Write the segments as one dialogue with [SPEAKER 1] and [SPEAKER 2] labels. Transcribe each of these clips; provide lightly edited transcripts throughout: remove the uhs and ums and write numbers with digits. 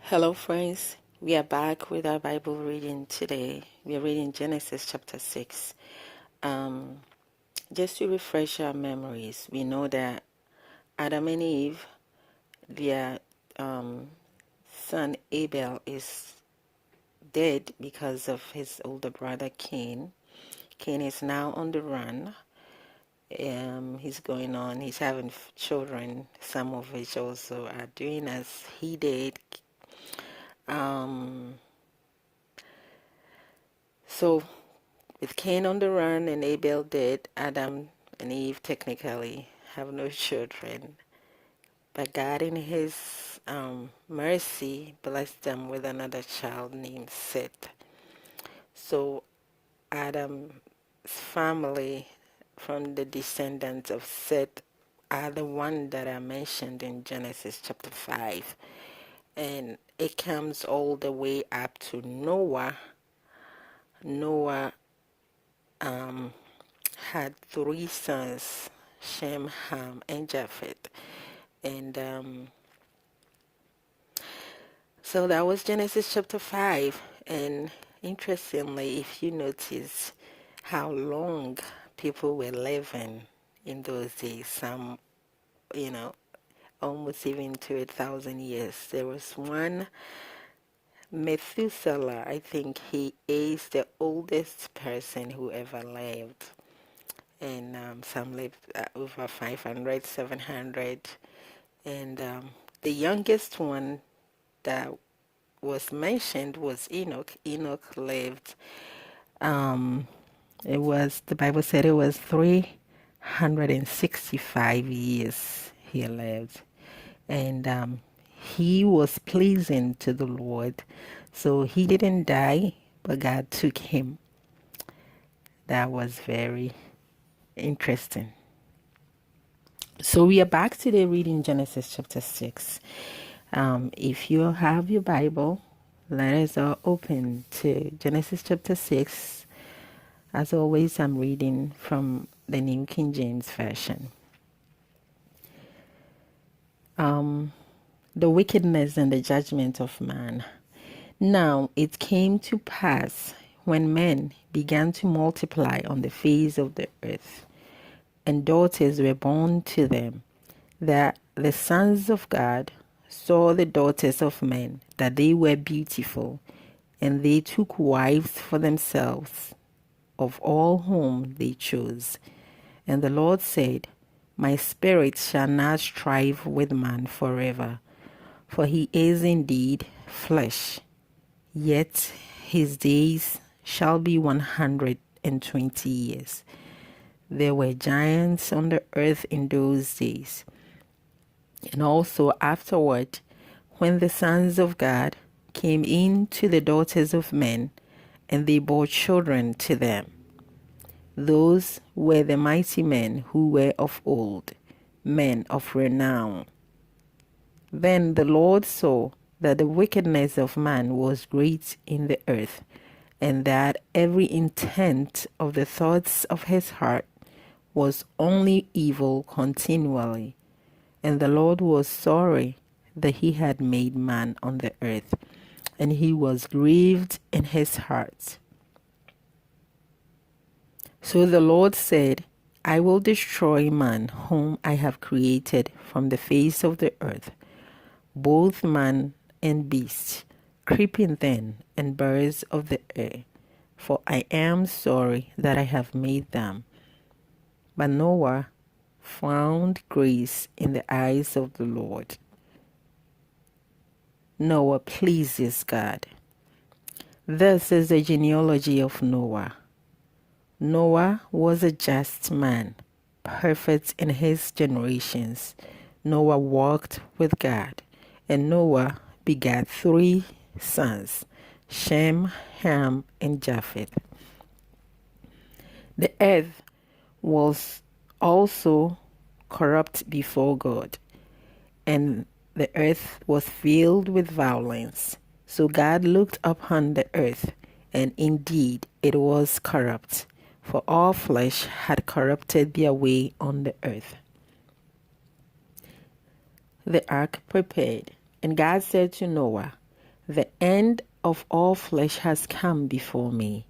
[SPEAKER 1] Hello, friends. We are back with our Bible reading today. We are reading Genesis chapter 6. Just to refresh our memories, we know that Adam and Eve, their son Abel, is dead because of his older brother Cain. Cain is now on the run. He's having children, some of which also are doing as he did. Um, so With Cain on the run and Abel dead, Adam and Eve technically have no children. But God, in His mercy, blessed them with another child named Seth. So Adam's family, from the descendants of Seth, are the one that are mentioned in Genesis chapter 5. And it comes all the way up to Noah. Noah had three sons, Shem, Ham, and Japheth. And so that was Genesis chapter 5. And interestingly, if you notice how long people were living in those days, some, almost even to 1,000 years. There was one Methuselah, I think he is the oldest person who ever lived. And some lived over 500, 700. And the youngest one that was mentioned was Enoch. Enoch lived, the Bible said it was 365 years he lived. And he was pleasing to the Lord. So he didn't die, but God took him. That was very interesting. So we are back today reading Genesis chapter 6. If you have your Bible, let us all open to Genesis chapter 6. As always, I'm reading from the New King James Version. The wickedness and the judgment of man. Now it came to pass when men began to multiply on the face of the earth, and daughters were born to them, that the sons of God saw the daughters of men, that they were beautiful, and they took wives for themselves, of all whom they chose. And the Lord said, My spirit shall not strive with man forever, for he is indeed flesh, yet his days shall be 120 years. There were giants on the earth in those days. And also afterward, when the sons of God came in to the daughters of men, and they bore children to them. Those were the mighty men who were of old, men of renown. Then the Lord saw that the wickedness of man was great in the earth, and that every intent of the thoughts of his heart was only evil continually. And the Lord was sorry that he had made man on the earth, and he was grieved in his heart. So the Lord said, I will destroy man whom I have created from the face of the earth, both man and beast, creeping thing and birds of the air, for I am sorry that I have made them. But Noah found grace in the eyes of the Lord. Noah pleases God. This is the genealogy of Noah. Noah was a just man, perfect in his generations. Noah walked with God, and Noah begat 3 sons, Shem, Ham, and Japheth. The earth was also corrupt before God, and the earth was filled with violence. So God looked upon the earth, and indeed it was corrupt, for all flesh had corrupted their way on the earth. The ark prepared. And God said to Noah, The end of all flesh has come before me,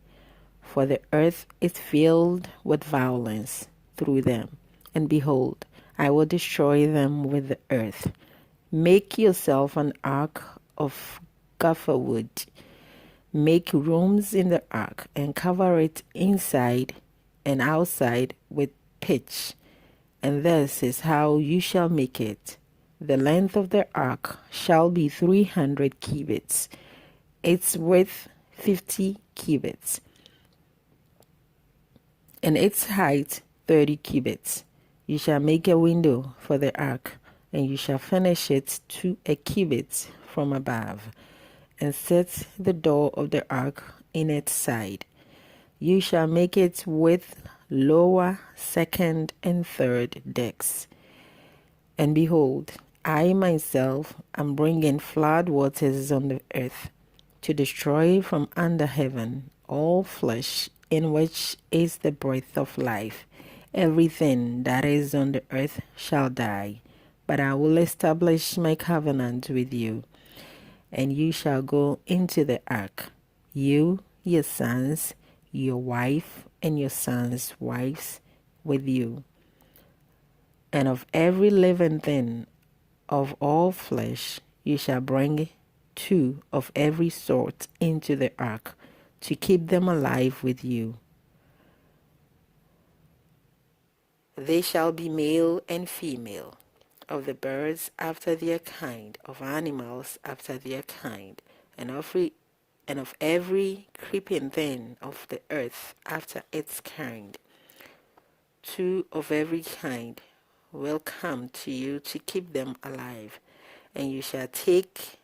[SPEAKER 1] for the earth is filled with violence through them. And behold, I will destroy them with the earth. Make yourself an ark of gopher wood. Make rooms in the ark and cover it inside and outside with pitch. And this is how you shall make it. The length of the ark shall be 300 cubits, its width 50 cubits, and its height 30 cubits. You shall make a window for the ark, and you shall finish it to a cubit from above, and set the door of the ark in its side. You shall make it with lower, second, and third decks. And behold, I myself am bringing flood waters on the earth, to destroy from under heaven all flesh in which is the breath of life. Everything that is on the earth shall die, but I will establish my covenant with you, and you shall go into the ark, you, your sons, your wife, and your sons' wives with you. And of every living thing of all flesh you shall bring 2 of every sort into the ark, to keep them alive with you. They shall be male and female, of the birds after their kind, of animals after their kind, and of every creeping thing of the earth after its kind. 2 of every kind will come to you to keep them alive, and you shall take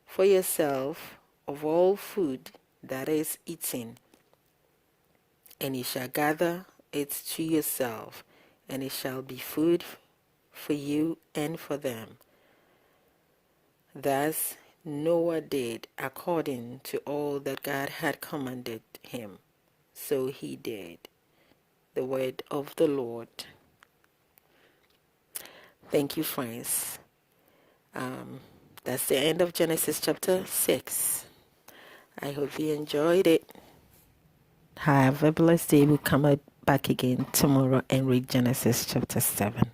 [SPEAKER 1] for yourself of all food that is eaten, and you shall gather it to yourself, and it shall be food for you and for them. Thus Noah did according to all that God had commanded him. So he did. The word of the Lord. Thank you, friends. That's the end of Genesis chapter 6. I hope you enjoyed it. Have a blessed day. We'll come back again tomorrow and read Genesis chapter 7.